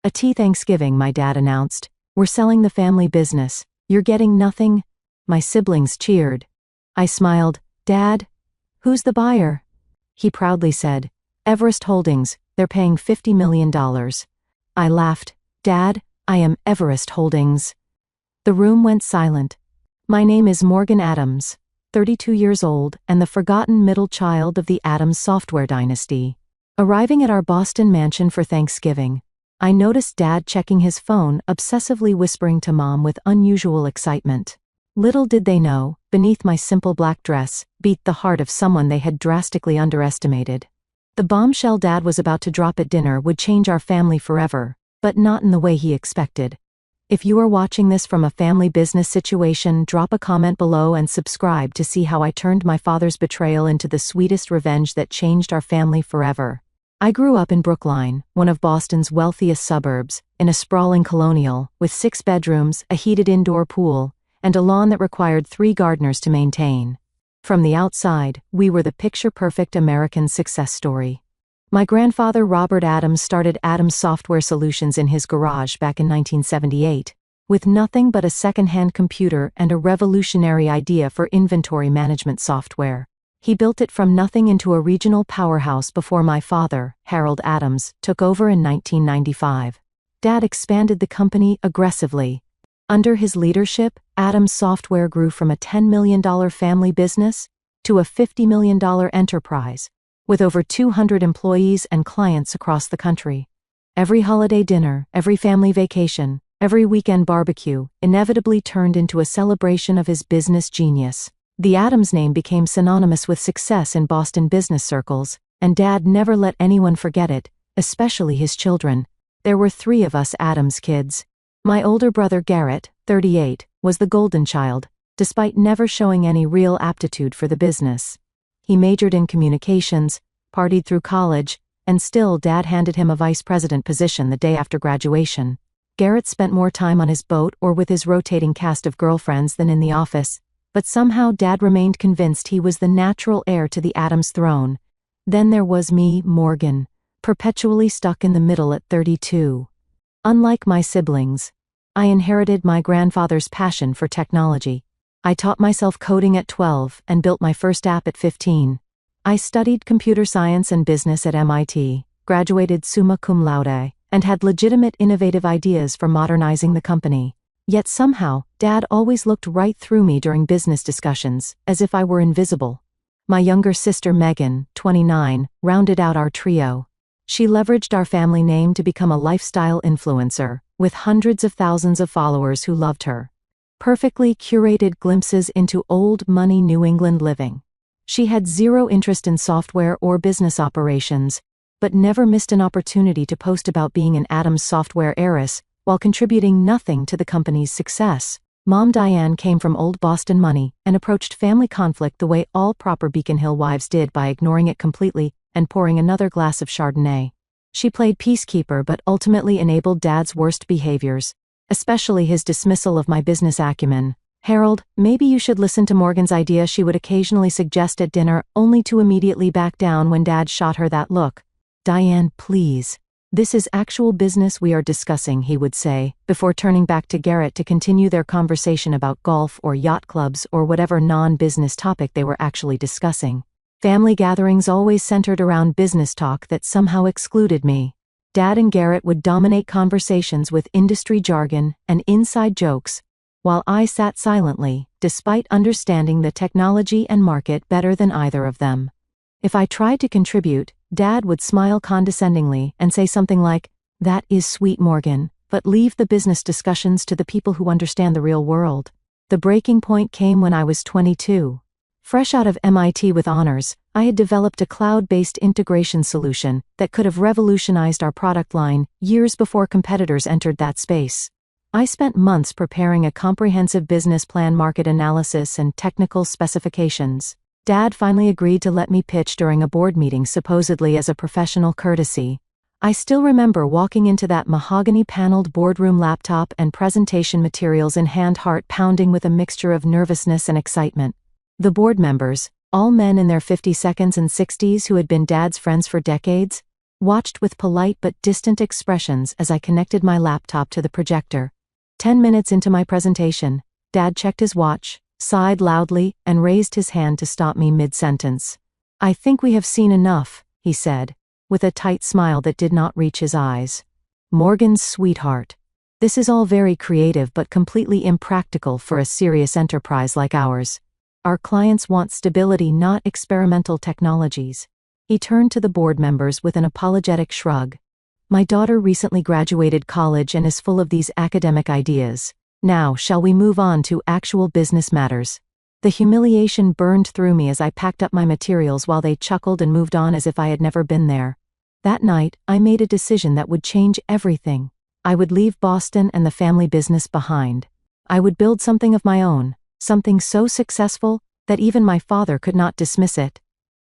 "A tea Thanksgiving," my dad announced. "We're selling the family business. You're getting nothing?" My siblings cheered. I smiled. "Dad? Who's the buyer?" He proudly said, "Everest Holdings, they're paying $50 million. I laughed. "Dad, I am Everest Holdings." The room went silent. My name is Morgan Adams, 32 years old, and the forgotten middle child of the Adams software dynasty. Arriving at our Boston mansion for Thanksgiving, I noticed Dad checking his phone, obsessively whispering to Mom with unusual excitement. Little did they know, beneath my simple black dress, beat the heart of someone they had drastically underestimated. The bombshell Dad was about to drop at dinner would change our family forever, but not in the way he expected. If you are watching this from a family business situation, drop a comment below and subscribe to see how I turned my father's betrayal into the sweetest revenge that changed our family forever. I grew up in Brookline, one of Boston's wealthiest suburbs, in a sprawling colonial, with 6 bedrooms, a heated indoor pool, and a lawn that required 3 gardeners to maintain. From the outside, we were the picture-perfect American success story. My grandfather Robert Adams started Adams Software Solutions in his garage back in 1978, with nothing but a second-hand computer and a revolutionary idea for inventory management software. He built it from nothing into a regional powerhouse before my father, Harold Adams, took over in 1995. Dad expanded the company aggressively. Under his leadership, Adams Software grew from a $10 million family business to a $50 million enterprise, with over 200 employees and clients across the country. Every holiday dinner, every family vacation, every weekend barbecue inevitably turned into a celebration of his business genius. The Adams name became synonymous with success in Boston business circles, and Dad never let anyone forget it, especially his children. There were 3 of us Adams kids. My older brother Garrett, 38, was the golden child, despite never showing any real aptitude for the business. He majored in communications, partied through college, and still Dad handed him a vice president position the day after graduation. Garrett spent more time on his boat or with his rotating cast of girlfriends than in the office, but somehow Dad remained convinced he was the natural heir to the Adams throne. Then there was me, Morgan, perpetually stuck in the middle at 32. Unlike my siblings, I inherited my grandfather's passion for technology. I taught myself coding at 12 and built my first app at 15. I studied computer science and business at MIT, graduated summa cum laude, and had legitimate innovative ideas for modernizing the company. Yet somehow, Dad always looked right through me during business discussions, as if I were invisible. My younger sister Megan, 29, rounded out our trio. She leveraged our family name to become a lifestyle influencer, with hundreds of thousands of followers who loved her. Perfectly curated glimpses into old money New England living. She had zero interest in software or business operations, but never missed an opportunity to post about being an Adams software heiress, while contributing nothing to the company's success. Mom Diane came from old Boston money and approached family conflict the way all proper Beacon Hill wives did, by ignoring it completely and pouring another glass of Chardonnay. She played peacekeeper but ultimately enabled Dad's worst behaviors, especially his dismissal of my business acumen. "Harold, maybe you should listen to Morgan's idea," she would occasionally suggest at dinner, only to immediately back down when Dad shot her that look. "Diane, please. This is actual business we are discussing," he would say, before turning back to Garrett to continue their conversation about golf or yacht clubs or whatever non-business topic they were actually discussing. Family gatherings always centered around business talk that somehow excluded me. Dad and Garrett would dominate conversations with industry jargon and inside jokes, while I sat silently, despite understanding the technology and market better than either of them. If I tried to contribute, Dad would smile condescendingly and say something like, "That is sweet, Morgan, but leave the business discussions to the people who understand the real world." The breaking point came when I was 22. Fresh out of MIT with honors, I had developed a cloud-based integration solution that could have revolutionized our product line years before competitors entered that space. I spent months preparing a comprehensive business plan, market analysis, and technical specifications. Dad finally agreed to let me pitch during a board meeting, supposedly as a professional courtesy. I still remember walking into that mahogany-paneled boardroom, laptop and presentation materials in hand, heart pounding with a mixture of nervousness and excitement. The board members, all men in their 52nd and 60s who had been Dad's friends for decades, watched with polite but distant expressions as I connected my laptop to the projector. 10 minutes into my presentation, Dad checked his watch, sighed loudly, and raised his hand to stop me mid-sentence. "I think we have seen enough," he said, with a tight smile that did not reach his eyes. "Morgan's sweetheart. This is all very creative but completely impractical for a serious enterprise like ours. Our clients want stability, not experimental technologies." He turned to the board members with an apologetic shrug. "My daughter recently graduated college and is full of these academic ideas. Now, shall we move on to actual business matters?" The humiliation burned through me as I packed up my materials while they chuckled and moved on as if I had never been there. That night, I made a decision that would change everything. I would leave Boston and the family business behind. I would build something of my own, something so successful that even my father could not dismiss it.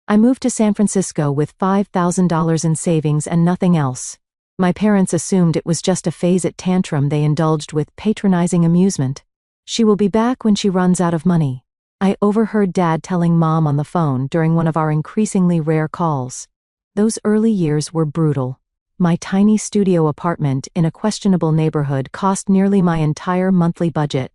I moved to San Francisco with $5,000 in savings and nothing else. My parents assumed it was just a phase-it tantrum they indulged with patronizing amusement. "She will be back when she runs out of money," I overheard Dad telling Mom on the phone during one of our increasingly rare calls. Those early years were brutal. My tiny studio apartment in a questionable neighborhood cost nearly my entire monthly budget.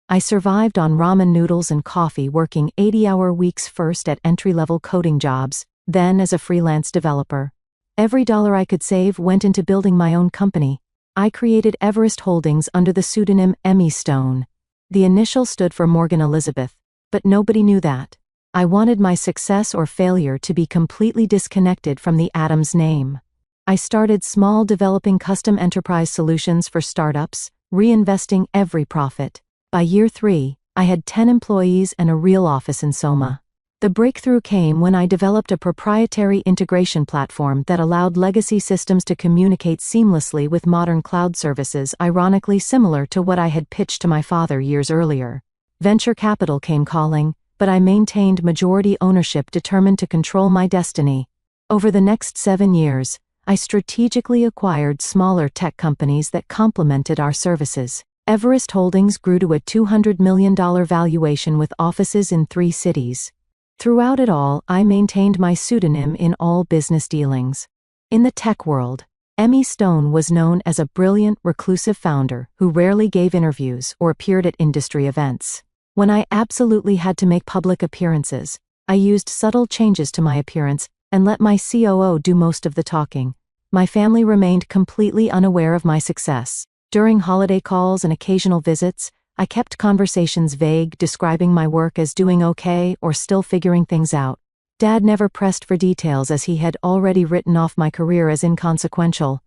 I survived on ramen noodles and coffee, working 80-hour weeks first at entry-level coding jobs, then as a freelance developer. Every dollar I could save went into building my own company. I created Everest Holdings under the pseudonym Emmy Stone. The initial stood for Morgan Elizabeth, but nobody knew that. I wanted my success or failure to be completely disconnected from the Adams name. I started small, developing custom enterprise solutions for startups, reinvesting every profit. By year 3, I had 10 employees and a real office in Soma. The breakthrough came when I developed a proprietary integration platform that allowed legacy systems to communicate seamlessly with modern cloud services, ironically similar to what I had pitched to my father years earlier. Venture capital came calling, but I maintained majority ownership, determined to control my destiny. Over the next 7 years, I strategically acquired smaller tech companies that complemented our services. Everest Holdings grew to a $200 million valuation with offices in 3 cities. Throughout it all, I maintained my pseudonym in all business dealings. In the tech world, Emmy Stone was known as a brilliant, reclusive founder who rarely gave interviews or appeared at industry events. When I absolutely had to make public appearances, I used subtle changes to my appearance and let my COO do most of the talking. My family remained completely unaware of my success. During holiday calls and occasional visits, I kept conversations vague, describing my work as doing okay or still figuring things out. Dad never pressed for details as he had already written off my career as inconsequential.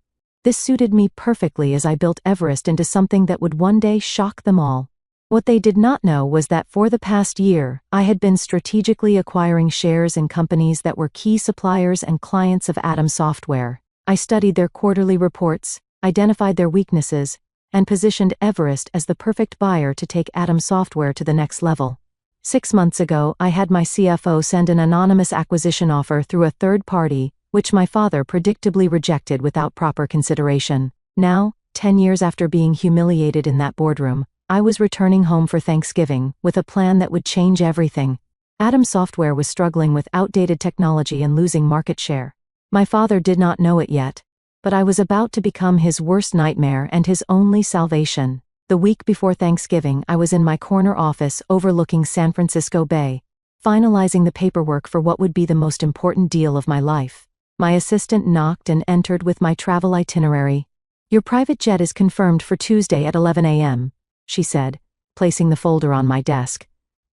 This suited me perfectly as I built Everest into something that would one day shock them all. What they did not know was that for the past year, I had been strategically acquiring shares in companies that were key suppliers and clients of Atom Software. I studied their quarterly reports, identified their weaknesses, and positioned Everest as the perfect buyer to take Atom Software to the next level. 6 months ago, I had my CFO send an anonymous acquisition offer through a third party, which my father predictably rejected without proper consideration. Now, 10 years after being humiliated in that boardroom, I was returning home for Thanksgiving with a plan that would change everything. Atom Software was struggling with outdated technology and losing market share. My father did not know it yet, but I was about to become his worst nightmare and his only salvation. The week before Thanksgiving, I was in my corner office overlooking San Francisco Bay, finalizing the paperwork for what would be the most important deal of my life. My assistant knocked and entered with my travel itinerary. "Your private jet is confirmed for Tuesday at 11 a.m., she said, placing the folder on my desk.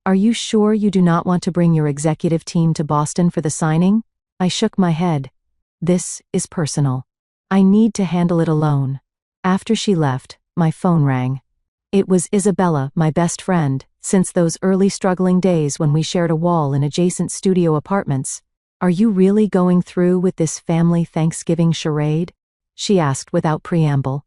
"Are you sure you do not want to bring your executive team to Boston for the signing?" I shook my head. "This is personal. I need to handle it alone." After she left, my phone rang. It was Isabella, my best friend, since those early struggling days when we shared a wall in adjacent studio apartments. "Are you really going through with this family Thanksgiving charade?" she asked without preamble.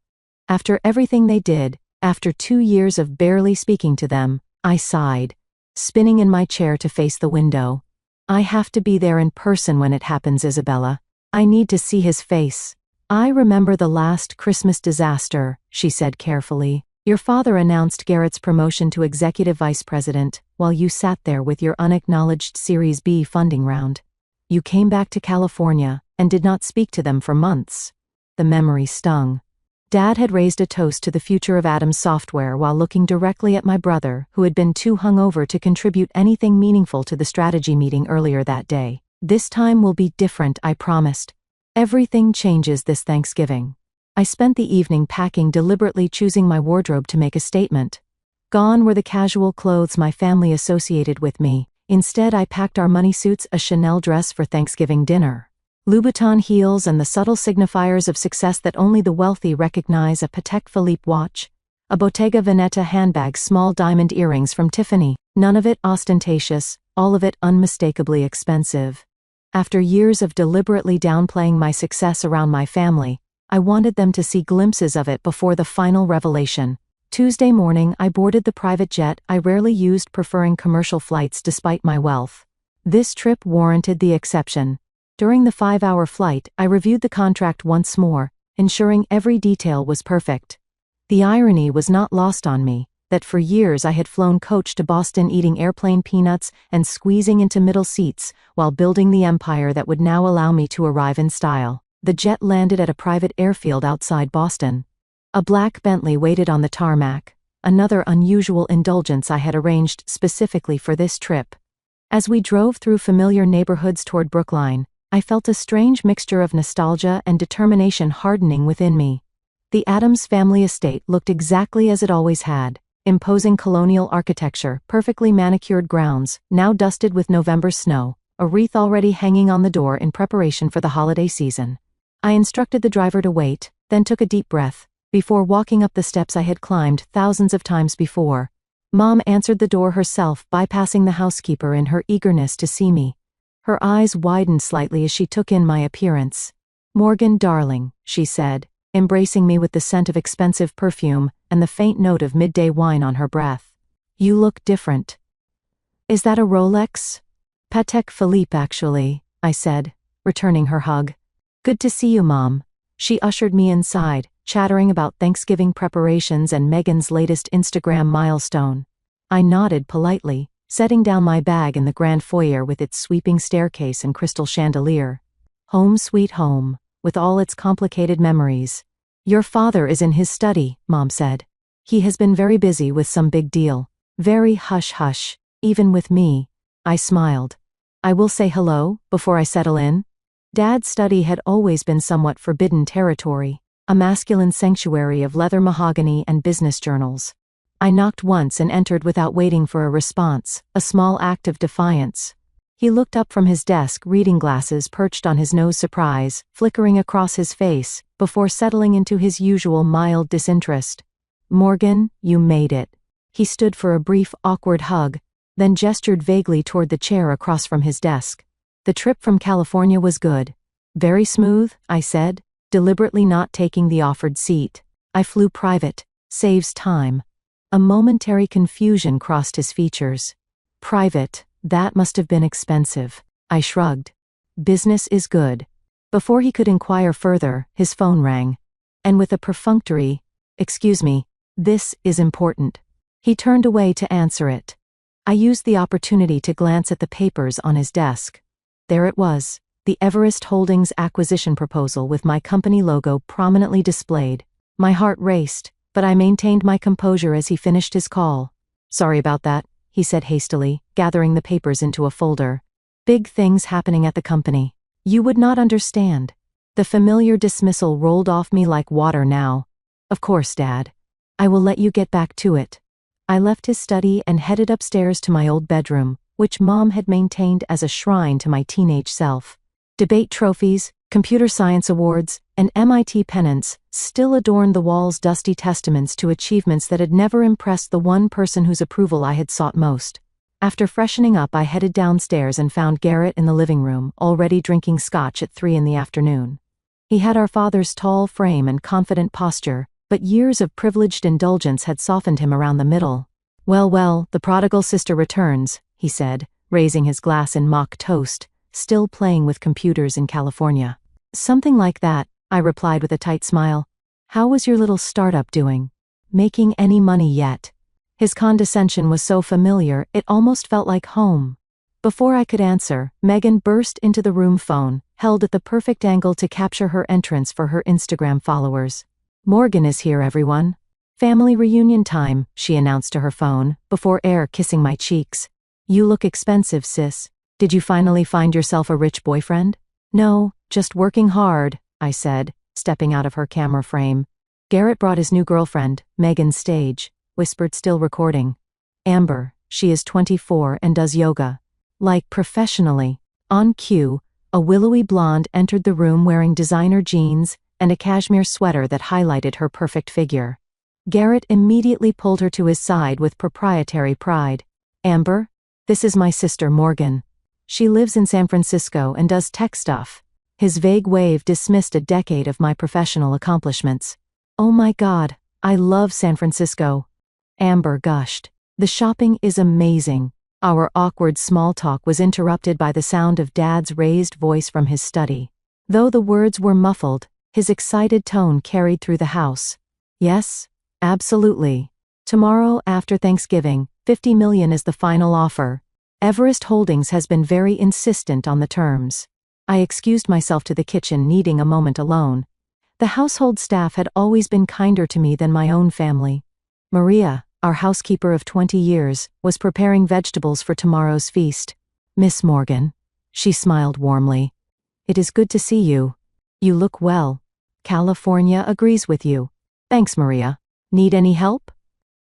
After everything they did, after 2 years of barely speaking to them, I sighed, spinning in my chair to face the window. "I have to be there in person when it happens, Isabella. I need to see his face." "I remember the last Christmas disaster," she said carefully. "Your father announced Garrett's promotion to executive vice president while you sat there with your unacknowledged Series B funding round. You came back to California and did not speak to them for months. The memory stung. Dad had raised a toast to the future of Adam's software while looking directly at my brother, who had been too hungover to contribute anything meaningful to the strategy meeting earlier that day. This time will be different, I promised. Everything changes this Thanksgiving. I spent the evening packing, deliberately choosing my wardrobe to make a statement. Gone were the casual clothes my family associated with me. Instead, I packed our money suits, a Chanel dress for Thanksgiving dinner, Louboutin heels, and the subtle signifiers of success that only the wealthy recognize, a Patek Philippe watch, a Bottega Veneta handbag, small diamond earrings from Tiffany, none of it ostentatious, all of it unmistakably expensive. After years of deliberately downplaying my success around my family, I wanted them to see glimpses of it before the final revelation. Tuesday morning, I boarded the private jet I rarely used, preferring commercial flights despite my wealth. This trip warranted the exception. During the 5-hour flight, I reviewed the contract once more, ensuring every detail was perfect. The irony was not lost on me, that for years I had flown coach to Boston, eating airplane peanuts and squeezing into middle seats while building the empire that would now allow me to arrive in style. The jet landed at a private airfield outside Boston. A black Bentley waited on the tarmac, another unusual indulgence I had arranged specifically for this trip. As we drove through familiar neighborhoods toward Brookline, I felt a strange mixture of nostalgia and determination hardening within me. The Addams family estate looked exactly as it always had: imposing colonial architecture, perfectly manicured grounds, now dusted with November snow, a wreath already hanging on the door in preparation for the holiday season. I instructed the driver to wait, then took a deep breath, before walking up the steps I had climbed thousands of times before. Mom answered the door herself, bypassing the housekeeper in her eagerness to see me. Her eyes widened slightly as she took in my appearance. "Morgan, darling," she said, embracing me with the scent of expensive perfume and the faint note of midday wine on her breath. "You look different." "Is that a Rolex?" "Patek Philippe, actually," I said, returning her hug. "Good to see you, Mom." She ushered me inside, chattering about Thanksgiving preparations and Megan's latest Instagram milestone. I nodded politely, setting down my bag in the grand foyer with its sweeping staircase and crystal chandelier. Home sweet home, with all its complicated memories. "Your father is in his study," Mom said. "He has been very busy with some big deal." "Very hush-hush, even with me." I smiled. "I will say hello, before I settle in." Dad's study had always been somewhat forbidden territory, a masculine sanctuary of leather mahogany and business journals. I knocked once and entered without waiting for a response, a small act of defiance. He looked up from his desk, reading glasses perched on his nose, surprise flickering across his face, before settling into his usual mild disinterest. "Morgan, you made it." He stood for a brief, awkward hug, then gestured vaguely toward the chair across from his desk. "The trip from California was good." "Very smooth," I said, deliberately not taking the offered seat. "I flew private. Saves time." A momentary confusion crossed his features. "Private, that must have been expensive." I shrugged. "Business is good." Before he could inquire further, his phone rang. And with a perfunctory, "Excuse me, this is important." He turned away to answer it. I used the opportunity to glance at the papers on his desk. There it was, the Everest Holdings acquisition proposal with my company logo prominently displayed. My heart raced, but I maintained my composure as he finished his call. "Sorry about that," he said hastily, gathering the papers into a folder. "Big things happening at the company. You would not understand." The familiar dismissal rolled off me like water now. "Of course, Dad. I will let you get back to it." I left his study and headed upstairs to my old bedroom, which Mom had maintained as a shrine to my teenage self. Debate trophies, computer science awards, and MIT pennants still adorned the walls, dusty testaments to achievements that had never impressed the one person whose approval I had sought most. After freshening up, I headed downstairs and found Garrett in the living room, already drinking scotch at 3 in the afternoon. He had our father's tall frame and confident posture, but years of privileged indulgence had softened him around the middle. Well, the prodigal sister returns," he said, raising his glass in mock toast, "still playing with computers in California." "Something like that," I replied with a tight smile. "How was your little startup doing? Making any money yet?" His condescension was so familiar, it almost felt like home. Before I could answer, Megan burst into the room, phone held at the perfect angle to capture her entrance for her Instagram followers. "Morgan is here, everyone. Family reunion time," she announced to her phone, before air kissing my cheeks. "You look expensive, sis. Did you finally find yourself a rich boyfriend?" "No, just working hard," I said, stepping out of her camera frame. "Garrett brought his new girlfriend, Megan Stage," whispered, still recording. "Amber, she is 24 and does yoga. Like, professionally." On cue, a willowy blonde entered the room wearing designer jeans and a cashmere sweater that highlighted her perfect figure. Garrett immediately pulled her to his side with proprietary pride. "Amber, this is my sister Morgan. She lives in San Francisco and does tech stuff." His vague wave dismissed a decade of my professional accomplishments. "Oh my God, I love San Francisco," Amber gushed. "The shopping is amazing." Our awkward small talk was interrupted by the sound of Dad's raised voice from his study. Though the words were muffled, his excited tone carried through the house. "Yes, absolutely. Tomorrow after Thanksgiving, 50 million is the final offer. Everest Holdings has been very insistent on the terms." I excused myself to the kitchen, needing a moment alone. The household staff had always been kinder to me than my own family. Maria, our housekeeper of 20 years, was preparing vegetables for tomorrow's feast. "Miss Morgan." She smiled warmly. "It is good to see you. You look well. California agrees with you." "Thanks, Maria. Need any help?"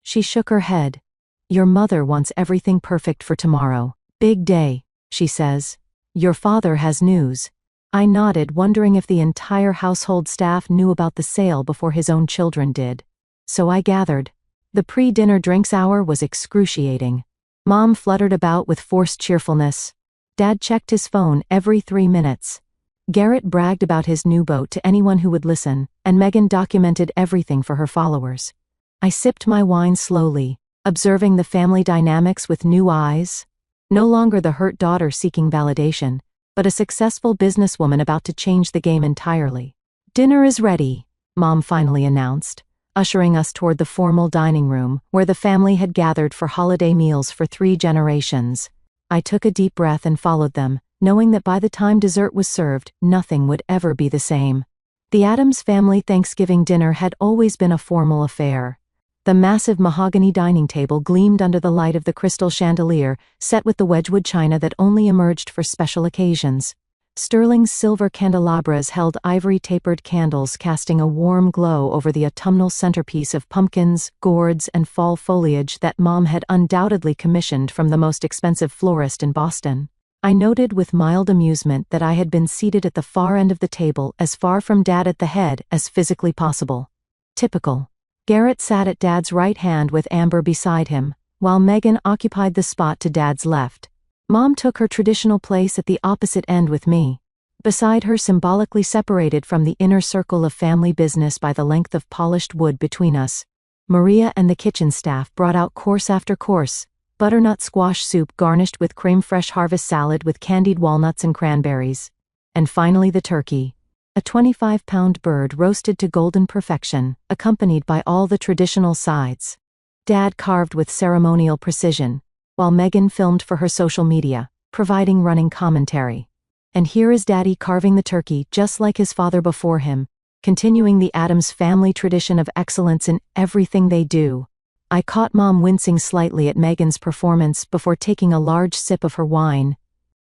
She shook her head. "Your mother wants everything perfect for tomorrow. Big day, she says. Your father has news." I nodded, wondering if the entire household staff knew about the sale before his own children did. So I gathered. The pre-dinner drinks hour was excruciating. Mom fluttered about with forced cheerfulness. Dad checked his phone every 3 minutes. Garrett bragged about his new boat to anyone who would listen, and Megan documented everything for her followers. I sipped my wine slowly, observing the family dynamics with new eyes. No longer the hurt daughter seeking validation, but a successful businesswoman about to change the game entirely. "Dinner is ready," Mom finally announced, ushering us toward the formal dining room where the family had gathered for holiday meals for 3 generations. I took a deep breath and followed them, knowing that by the time dessert was served, nothing would ever be the same. The Addams family Thanksgiving dinner had always been a formal affair. The massive mahogany dining table gleamed under the light of the crystal chandelier set with the Wedgwood china that only emerged for special occasions. Sterling silver candelabras held ivory-tapered candles, casting a warm glow over the autumnal centerpiece of pumpkins, gourds, and fall foliage that Mom had undoubtedly commissioned from the most expensive florist in Boston. I noted with mild amusement that I had been seated at the far end of the table, as far from Dad at the head as physically possible. Typical. Garrett sat at Dad's right hand with Amber beside him, while Megan occupied the spot to Dad's left. Mom took her traditional place at the opposite end with me. Beside her, symbolically separated from the inner circle of family business by the length of polished wood between us, Maria and the kitchen staff brought out course after course: butternut squash soup garnished with creme fraiche, harvest salad with candied walnuts and cranberries. And finally the turkey. A 25-pound bird roasted to golden perfection, accompanied by all the traditional sides. Dad carved with ceremonial precision, while Megan filmed for her social media, providing running commentary. And here is Daddy carving the turkey just like his father before him, continuing the Addams family tradition of excellence in everything they do. I caught Mom wincing slightly at Megan's performance before taking a large sip of her wine.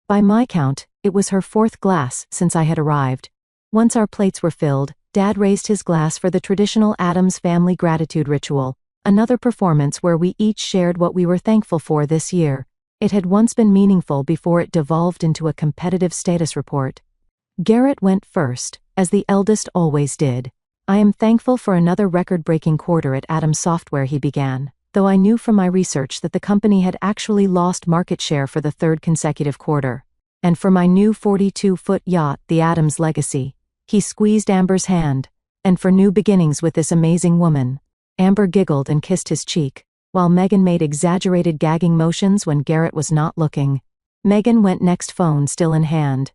By my count, it was her 4th glass since I had arrived. Once our plates were filled, Dad raised his glass for the traditional Addams family gratitude ritual, another performance where we each shared what we were thankful for this year. It had once been meaningful before it devolved into a competitive status report. Garrett went first, as the eldest always did. "I am thankful for another record-breaking quarter at Addams Software," he began, though I knew from my research that the company had actually lost market share for the 3rd consecutive quarter. "And for my new 42-foot yacht, the Addams Legacy." He squeezed Amber's hand. "And for new beginnings with this amazing woman." Amber giggled and kissed his cheek, while Megan made exaggerated gagging motions when Garrett was not looking. Megan went next, phone still in hand.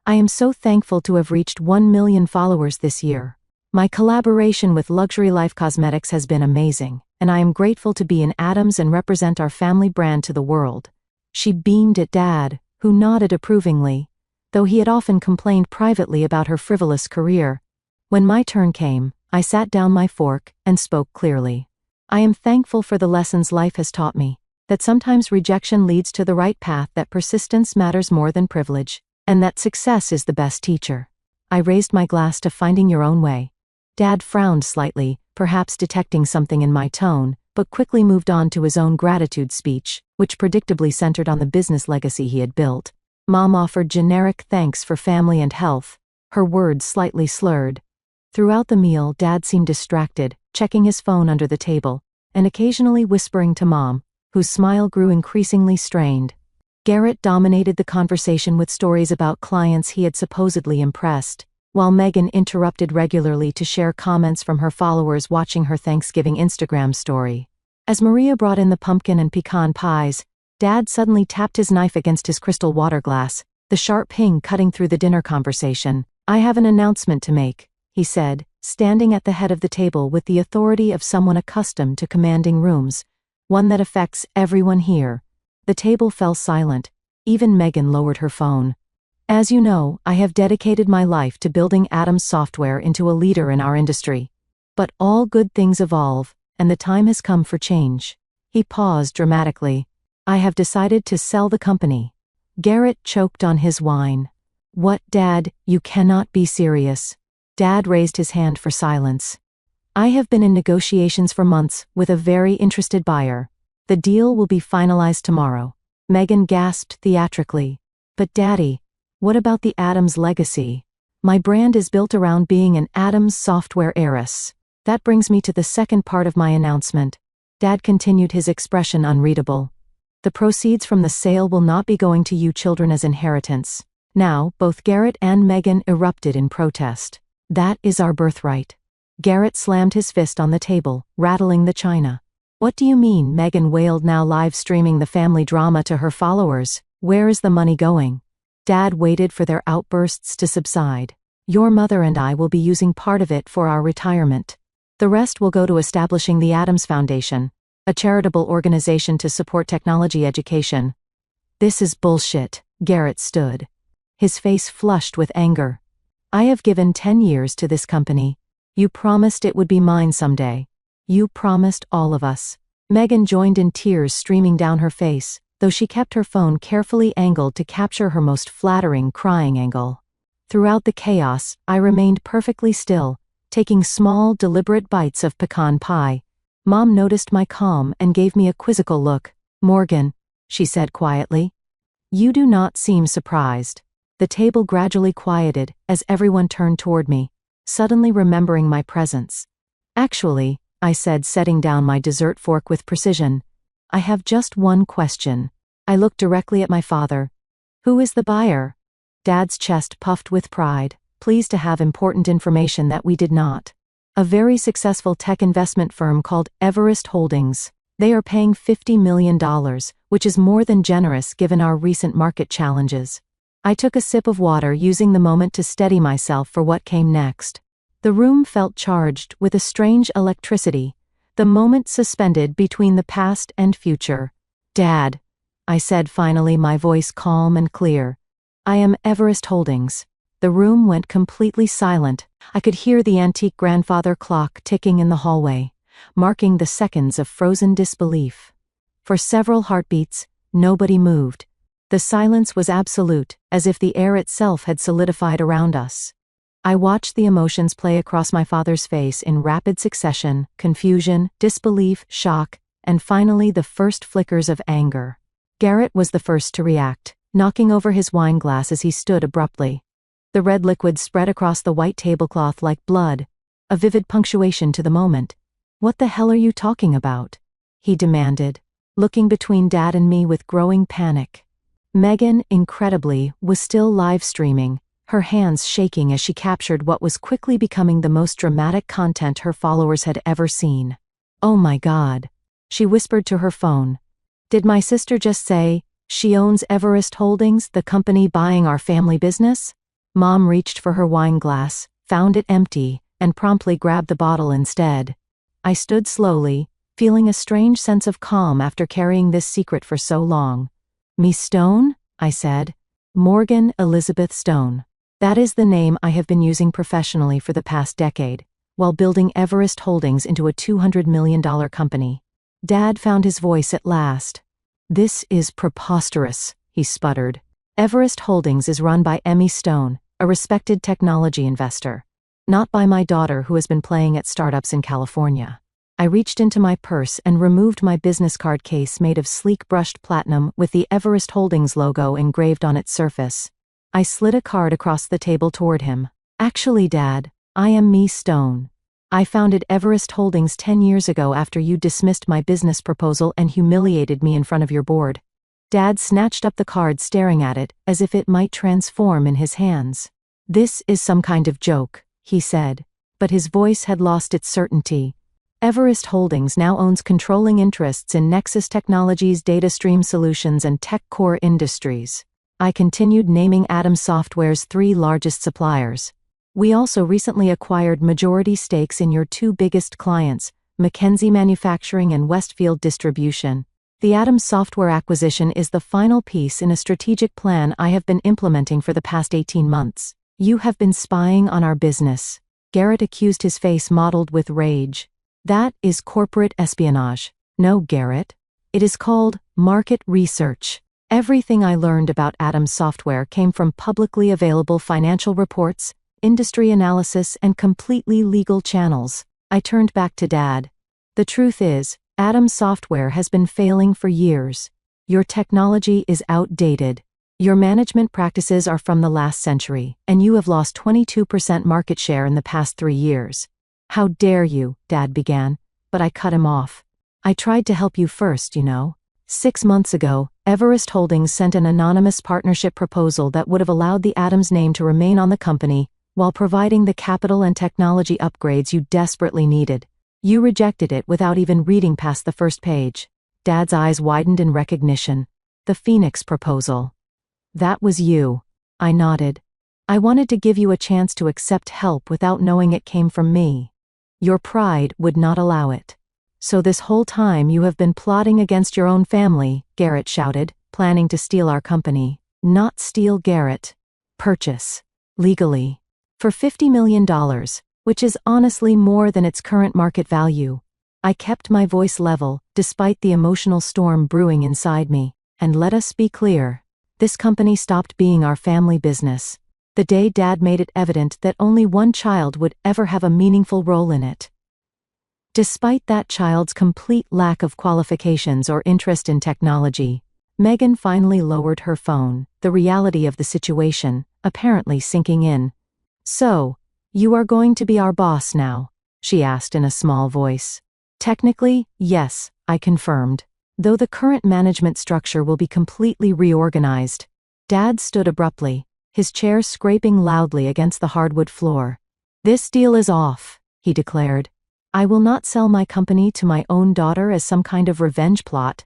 "I am so thankful to have reached 1 million followers this year. My collaboration with Luxury Life Cosmetics has been amazing, and I am grateful to be in Addams and represent our family brand to the world." She beamed at Dad, who nodded approvingly, though he had often complained privately about her frivolous career. When my turn came, I sat down my fork and spoke clearly. I am thankful for the lessons life has taught me, that sometimes rejection leads to the right path, that persistence matters more than privilege, and that success is the best teacher. I raised my glass to finding your own way. Dad frowned slightly, perhaps detecting something in my tone, but quickly moved on to his own gratitude speech, which predictably centered on the business legacy he had built. Mom offered generic thanks for family and health, her words slightly slurred. Throughout the meal, Dad seemed distracted, checking his phone under the table, and occasionally whispering to Mom, whose smile grew increasingly strained. Garrett dominated the conversation with stories about clients he had supposedly impressed, while Megan interrupted regularly to share comments from her followers watching her Thanksgiving Instagram story. As Maria brought in the pumpkin and pecan pies, Dad suddenly tapped his knife against his crystal water glass, the sharp ping cutting through the dinner conversation. "I have an announcement to make," he said, standing at the head of the table with the authority of someone accustomed to commanding rooms, "one that affects everyone here." The table fell silent. Even Megan lowered her phone. "As you know, I have dedicated my life to building Adam's software into a leader in our industry. But all good things evolve, and the time has come for change." He paused dramatically. "I have decided to sell the company." Garrett choked on his wine. "What, Dad? You cannot be serious." Dad raised his hand for silence. "I have been in negotiations for months with a very interested buyer. The deal will be finalized tomorrow." Megan gasped theatrically. "But Daddy, what about the Adams legacy? My brand is built around being an Adams software heiress." "That brings me to the second part of my announcement." Dad continued, his expression unreadable. "The proceeds from the sale will not be going to you children as inheritance." Now, both Garrett and Megan erupted in protest. "That is our birthright." Garrett slammed his fist on the table, rattling the china. "What do you mean?" Megan wailed, now live streaming the family drama to her followers. "Where is the money going?" Dad waited for their outbursts to subside. "Your mother and I will be using part of it for our retirement. The rest will go to establishing the Adams Foundation, a charitable organization to support technology education." "This is bullshit." Garrett stood, his face flushed with anger. "I have given 10 years to this company. You promised it would be mine someday. You promised all of us." Megan joined in, tears streaming down her face, though she kept her phone carefully angled to capture her most flattering crying angle. Throughout the chaos, I remained perfectly still, taking small, deliberate bites of pecan pie. Mom noticed my calm and gave me a quizzical look. "Morgan," she said quietly, "you do not seem surprised." The table gradually quieted as everyone turned toward me, suddenly remembering my presence. "Actually," I said, setting down my dessert fork with precision, "I have just one question." I looked directly at my father. "Who is the buyer?" Dad's chest puffed with pride, pleased to have important information that we did not. "A very successful tech investment firm called Everest Holdings. They are paying $50 million, which is more than generous given our recent market challenges." I took a sip of water, using the moment to steady myself for what came next. The room felt charged with a strange electricity, the moment suspended between the past and future. "Dad," I said finally, my voice calm and clear, "I am Everest Holdings." The room went completely silent. I could hear the antique grandfather clock ticking in the hallway, marking the seconds of frozen disbelief. For several heartbeats, nobody moved. The silence was absolute, as if the air itself had solidified around us. I watched the emotions play across my father's face in rapid succession: confusion, disbelief, shock, and finally the first flickers of anger. Garrett was the first to react, knocking over his wine glass as he stood abruptly. The red liquid spread across the white tablecloth like blood, a vivid punctuation to the moment. "What the hell are you talking about?" he demanded, looking between Dad and me with growing panic. Megan, incredibly, was still live streaming, her hands shaking as she captured what was quickly becoming the most dramatic content her followers had ever seen. "Oh my God," she whispered to her phone. "Did my sister just say she owns Everest Holdings, the company buying our family business?" Mom reached for her wine glass, found it empty, and promptly grabbed the bottle instead. I stood slowly, feeling a strange sense of calm after carrying this secret for so long. "Me Stone?" I said. "Morgan Elizabeth Stone. That is the name I have been using professionally for the past decade, while building Everest Holdings into a $200 million company." Dad found his voice at last. "This is preposterous," he sputtered. "Everest Holdings is run by Emmy Stone, a respected technology investor, not by my daughter who has been playing at startups in California." I reached into my purse and removed my business card case made of sleek brushed platinum with the Everest Holdings logo engraved on its surface. I slid a card across the table toward him. "Actually, Dad, I am Me Stone. I founded Everest Holdings 10 years ago after you dismissed my business proposal and humiliated me in front of your board." Dad snatched up the card, staring at it as if it might transform in his hands. "This is some kind of joke," he said, but his voice had lost its certainty. "Everest Holdings now owns controlling interests in Nexus Technologies, Data Stream Solutions, and Tech Core Industries." I continued, naming Atom Software's 3 largest suppliers. "We also recently acquired majority stakes in your 2 biggest clients, McKinsey Manufacturing and Westfield Distribution. The Atom Software acquisition is the final piece in a strategic plan I have been implementing for the past 18 months. You have been spying on our business." Garrett accused, his face mottled with rage. "That is corporate espionage." "No, Garrett. It is called market research. Everything I learned about Atom Software came from publicly available financial reports, industry analysis, and completely legal channels." I turned back to Dad. "The truth is, Atom Software has been failing for years. Your technology is outdated. Your management practices are from the last century, and you have lost 22% market share in the past 3 years. "How dare you," Dad began, but I cut him off. "I tried to help you first, you know. 6 months ago, Everest Holdings sent an anonymous partnership proposal that would have allowed the Atoms name to remain on the company while providing the capital and technology upgrades you desperately needed. You rejected it without even reading past the first page." Dad's eyes widened in recognition. "The Phoenix proposal. That was you." I nodded. "I wanted to give you a chance to accept help without knowing it came from me. Your pride would not allow it." "So this whole time you have been plotting against your own family," Garrett shouted, "planning to steal our company." "Not steal, Garrett. Purchase. Legally. For $50 million, which is honestly more than its current market value." I kept my voice level, despite the emotional storm brewing inside me. "And let us be clear. This company stopped being our family business the day Dad made it evident that only one child would ever have a meaningful role in it. Despite that child's complete lack of qualifications or interest in technology." Megan finally lowered her phone, the reality of the situation apparently sinking in. "So, you are going to be our boss now?" she asked in a small voice. "Technically, yes," I confirmed, "though the current management structure will be completely reorganized." Dad stood abruptly, his chair scraping loudly against the hardwood floor. "This deal is off," he declared. "I will not sell my company to my own daughter as some kind of revenge plot."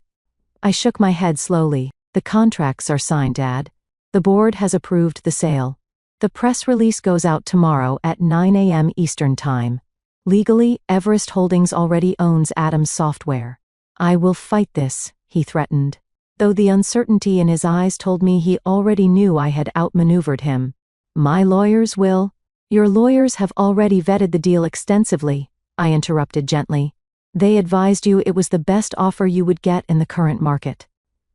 I shook my head slowly. "The contracts are signed, Dad. The board has approved the sale. The press release goes out tomorrow at 9 a.m. Eastern Time. Legally, Everest Holdings already owns Atom Software." "I will fight this," he threatened, though the uncertainty in his eyes told me he already knew I had outmaneuvered him. "My lawyers will." "Your lawyers have already vetted the deal extensively," I interrupted gently. "They advised you it was the best offer you would get in the current market.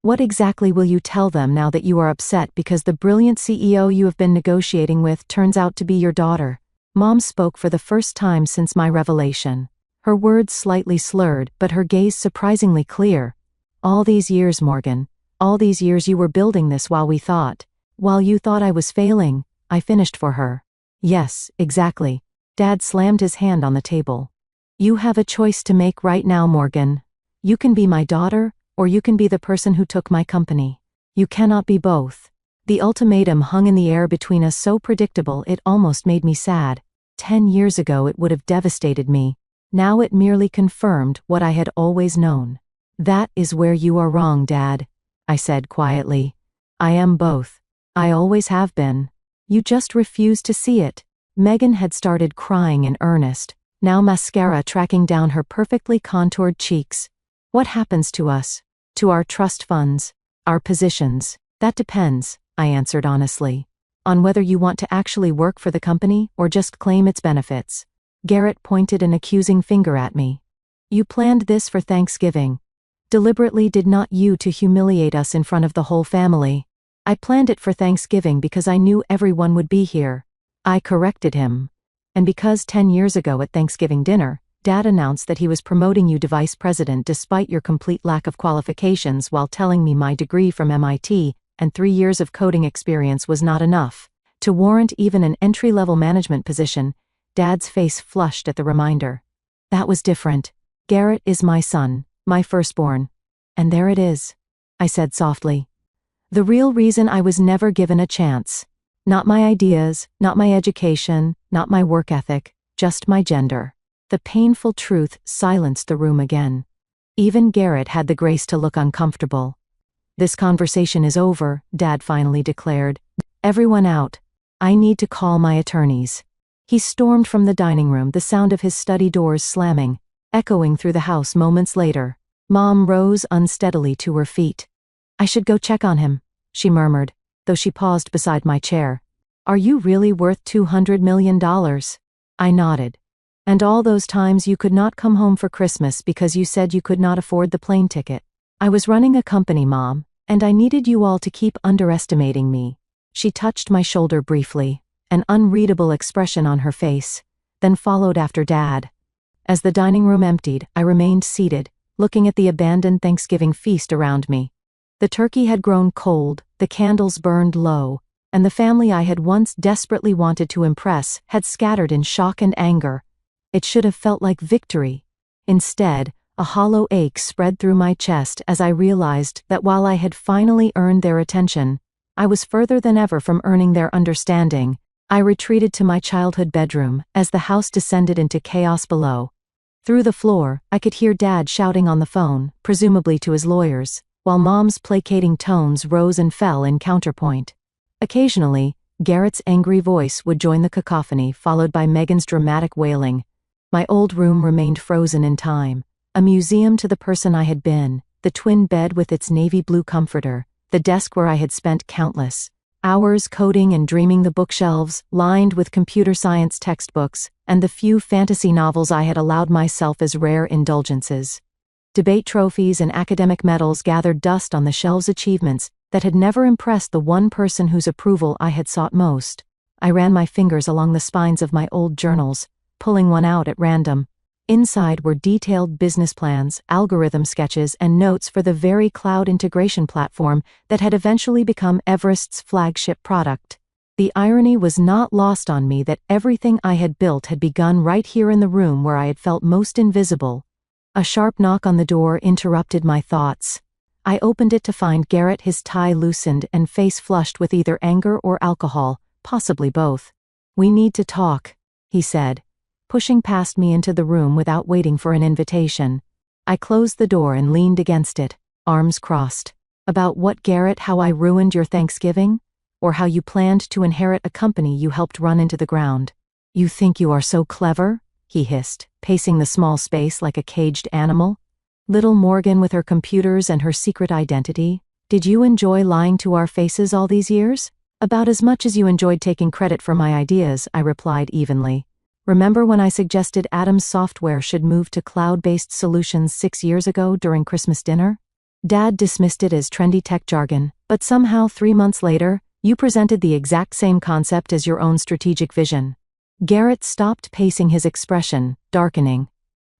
What exactly will you tell them now that you are upset because the brilliant CEO you have been negotiating with turns out to be your daughter?" Mom spoke for the first time since my revelation. Her words slightly slurred, but her gaze surprisingly clear. "All these years, Morgan. All these years you were building this while you thought I was failing, I finished for her." "Yes, exactly." Dad slammed his hand on the table. "You have a choice to make right now, Morgan. You can be my daughter, or you can be the person who took my company. You cannot be both." The ultimatum hung in the air between us, so predictable it almost made me sad. 10 years ago it would have devastated me. Now it merely confirmed what I had always known. "That is where you are wrong, Dad," I said quietly. "I am both. I always have been. You just refuse to see it." Megan had started crying in earnest, now mascara tracking down her perfectly contoured cheeks. "What happens to us? To our trust funds? Our positions. That depends, I answered honestly. On whether you want to actually work for the company or just claim its benefits. Garrett pointed an accusing finger at me. You planned this for Thanksgiving. Deliberately did not you to humiliate us in front of the whole family. I planned it for Thanksgiving because I knew everyone would be here. I corrected him. And because 10 years ago at Thanksgiving dinner, Dad announced that he was promoting you to vice president despite your complete lack of qualifications while telling me my degree from MIT and 3 years of coding experience was not enough to warrant even an entry-level management position. Dad's face flushed at the reminder. That was different. Garrett is my son, my firstborn. And there it is, I said softly. The real reason I was never given a chance. Not my ideas, not my education, not my work ethic, just my gender. The painful truth silenced the room again. Even Garrett had the grace to look uncomfortable. This conversation is over, Dad finally declared. Everyone out. I need to call my attorneys. He stormed from the dining room, the sound of his study doors slamming, echoing through the house moments later. Mom rose unsteadily to her feet. I should go check on him, she murmured, though she paused beside my chair. Are you really worth $200 million? I nodded. And all those times you could not come home for Christmas because you said you could not afford the plane ticket. I was running a company, Mom, and I needed you all to keep underestimating me. She touched my shoulder briefly, an unreadable expression on her face, then followed after Dad. As the dining room emptied, I remained seated, looking at the abandoned Thanksgiving feast around me. The turkey had grown cold, the candles burned low, and the family I had once desperately wanted to impress had scattered in shock and anger. It should have felt like victory. Instead, a hollow ache spread through my chest as I realized that while I had finally earned their attention, I was further than ever from earning their understanding. I retreated to my childhood bedroom as the house descended into chaos below. Through the floor, I could hear Dad shouting on the phone, presumably to his lawyers, while Mom's placating tones rose and fell in counterpoint. Occasionally, Garrett's angry voice would join the cacophony, followed by Megan's dramatic wailing. My old room remained frozen in time, a museum to the person I had been, the twin bed with its navy blue comforter, the desk where I had spent countless hours coding and dreaming, the bookshelves lined with computer science textbooks, and the few fantasy novels I had allowed myself as rare indulgences. Debate trophies and academic medals gathered dust on the shelves, achievements that had never impressed the one person whose approval I had sought most. I ran my fingers along the spines of my old journals, pulling one out at random. Inside were detailed business plans, algorithm sketches, and notes for the very cloud integration platform that had eventually become Everest's flagship product. The irony was not lost on me that everything I had built had begun right here in the room where I had felt most invisible. A sharp knock on the door interrupted my thoughts. I opened it to find Garrett, his tie loosened and face flushed with either anger or alcohol, possibly both. We need to talk, he said, pushing past me into the room without waiting for an invitation. I closed the door and leaned against it, arms crossed. About what, Garrett? How I ruined your Thanksgiving? Or how you planned to inherit a company you helped run into the ground? You think you are so clever? He hissed, pacing the small space like a caged animal. Little Morgan with her computers and her secret identity. Did you enjoy lying to our faces all these years? About as much as you enjoyed taking credit for my ideas, I replied evenly. Remember when I suggested Adam's software should move to cloud-based solutions 6 years ago during Christmas dinner? Dad dismissed it as trendy tech jargon, but somehow 3 months later, you presented the exact same concept as your own strategic vision. Garrett stopped pacing, his expression darkening.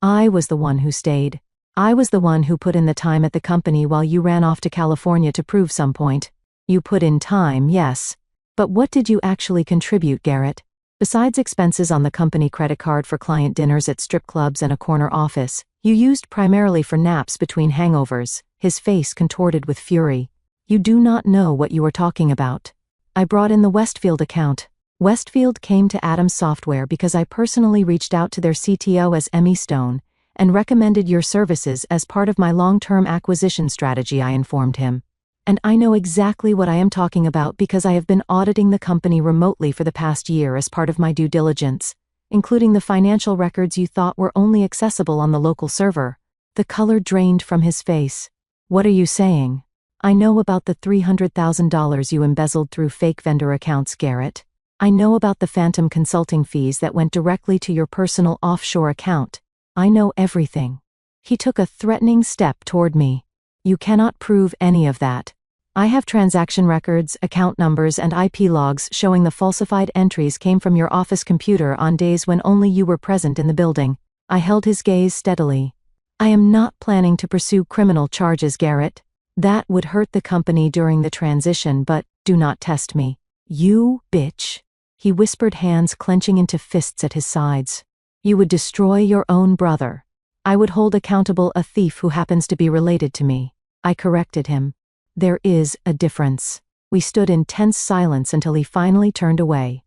I was the one who stayed. I was the one who put in the time at the company while you ran off to California to prove some point. You put in time, yes. But what did you actually contribute, Garrett? Besides expenses on the company credit card for client dinners at strip clubs and a corner office, you used primarily for naps between hangovers. His face contorted with fury. You do not know what you are talking about. I brought in the Westfield account. Westfield came to Adam's software because I personally reached out to their CTO as Emmy Stone and recommended your services as part of my long-term acquisition strategy, I informed him. And I know exactly what I am talking about because I have been auditing the company remotely for the past year as part of my due diligence, including the financial records you thought were only accessible on the local server. The color drained from his face. What are you saying? I know about the $300,000 you embezzled through fake vendor accounts, Garrett. I know about the phantom consulting fees that went directly to your personal offshore account. I know everything. He took a threatening step toward me. You cannot prove any of that. I have transaction records, account numbers, and IP logs showing the falsified entries came from your office computer on days when only you were present in the building. I held his gaze steadily. I am not planning to pursue criminal charges, Garrett. That would hurt the company during the transition, but do not test me. You bitch. He whispered, hands clenching into fists at his sides. You would destroy your own brother. I would hold accountable a thief who happens to be related to me. I corrected him. There is a difference. We stood in tense silence until he finally turned away.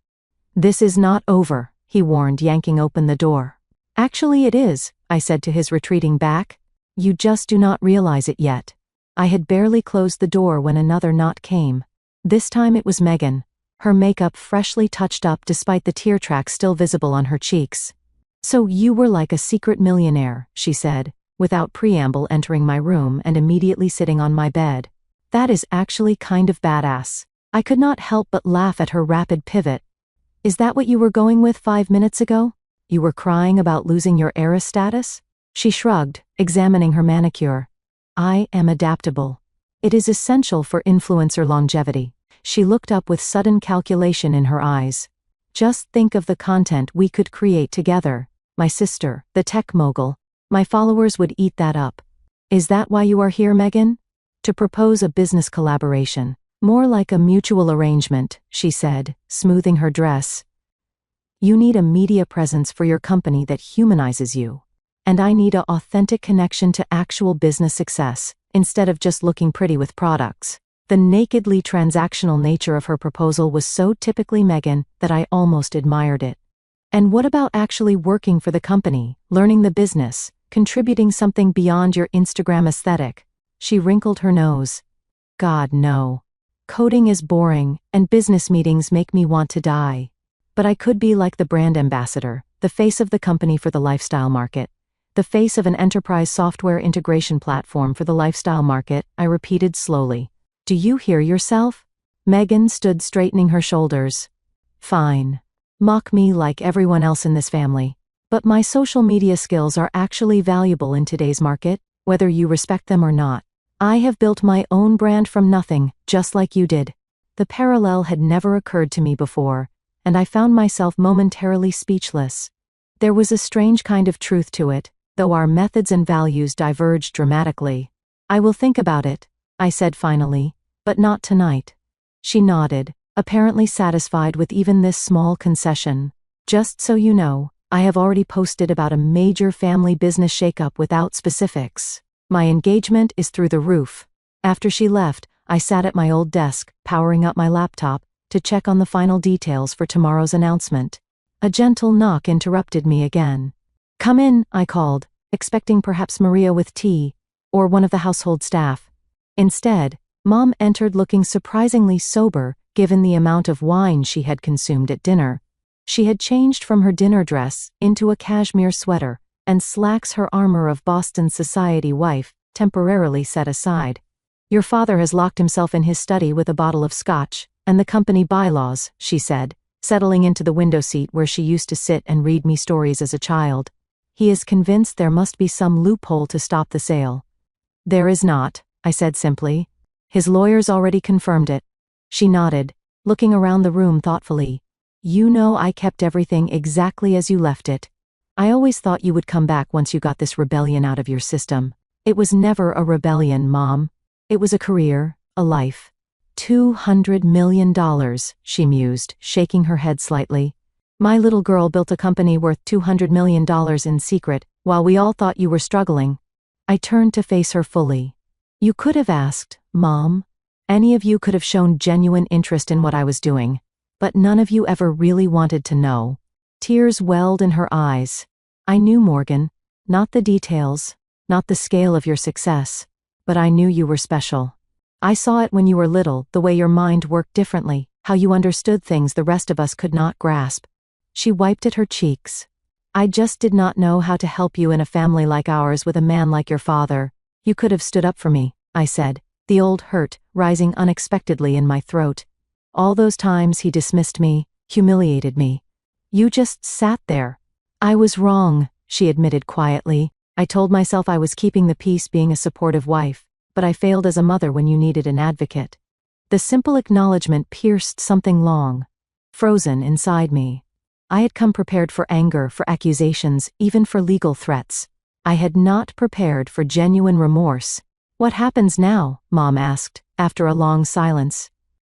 This is not over, he warned, yanking open the door. Actually it is, I said to his retreating back. You just do not realize it yet. I had barely closed the door when another knock came. This time it was Megan, her makeup freshly touched up despite the tear tracks still visible on her cheeks. So you were like a secret millionaire, she said, without preamble, entering my room and immediately sitting on my bed. That is actually kind of badass. I could not help but laugh at her rapid pivot. Is that what you were going with 5 minutes ago? You were crying about losing your heiress status? She shrugged, examining her manicure. I am adaptable. It is essential for influencer longevity. She looked up with sudden calculation in her eyes. Just think of the content we could create together. My sister, the tech mogul. My followers would eat that up. Is that why you are here, Megan? To propose a business collaboration. More like a mutual arrangement, she said, smoothing her dress. You need a media presence for your company that humanizes you. And I need an authentic connection to actual business success, instead of just looking pretty with products. The nakedly transactional nature of her proposal was so typically Megan that I almost admired it. And what about actually working for the company, learning the business, contributing something beyond your Instagram aesthetic? She wrinkled her nose. God, no. Coding is boring, and business meetings make me want to die. But I could be like the brand ambassador, the face of the company for the lifestyle market. The face of an enterprise software integration platform for the lifestyle market, I repeated slowly. Do you hear yourself? Megan stood straightening her shoulders. Fine. Mock me like everyone else in this family. But my social media skills are actually valuable in today's market, whether you respect them or not. I have built my own brand from nothing, just like you did. The parallel had never occurred to me before, and I found myself momentarily speechless. There was a strange kind of truth to it, though our methods and values diverged dramatically. I will think about it, I said finally, but not tonight. She nodded, apparently satisfied with even this small concession. Just so you know, I have already posted about a major family business shakeup without specifics. My engagement is through the roof. After she left, I sat at my old desk, powering up my laptop, to check on the final details for tomorrow's announcement. A gentle knock interrupted me again. Come in, I called, expecting perhaps Maria with tea, or one of the household staff. Instead, Mom entered looking surprisingly sober, given the amount of wine she had consumed at dinner. She had changed from her dinner dress into a cashmere sweater, and slacks her armor of Boston society wife, temporarily set aside. Your father has locked himself in his study with a bottle of scotch, and the company bylaws, she said, settling into the window seat where she used to sit and read me stories as a child. He is convinced there must be some loophole to stop the sale. There is not, I said simply. His lawyers already confirmed it. She nodded, looking around the room thoughtfully. You know I kept everything exactly as you left it. I always thought you would come back once you got this rebellion out of your system. It was never a rebellion, Mom. It was a career, a life. $200 million, she mused, shaking her head slightly. My little girl built a company worth $200 million in secret, while we all thought you were struggling. I turned to face her fully. You could have asked, Mom. Any of you could have shown genuine interest in what I was doing. But none of you ever really wanted to know. Tears welled in her eyes. I knew, Morgan. Not the details, not the scale of your success, but I knew you were special. I saw it when you were little, the way your mind worked differently, how you understood things the rest of us could not grasp. She wiped at her cheeks. I just did not know how to help you in a family like ours with a man like your father. You could have stood up for me, I said, the old hurt rising unexpectedly in my throat. All those times he dismissed me, humiliated me. You just sat there. I was wrong, she admitted quietly. I told myself I was keeping the peace being a supportive wife, but I failed as a mother when you needed an advocate. The simple acknowledgement pierced something long, frozen inside me. I had come prepared for anger, for accusations, even for legal threats. I had not prepared for genuine remorse. What happens now? Mom asked, after a long silence.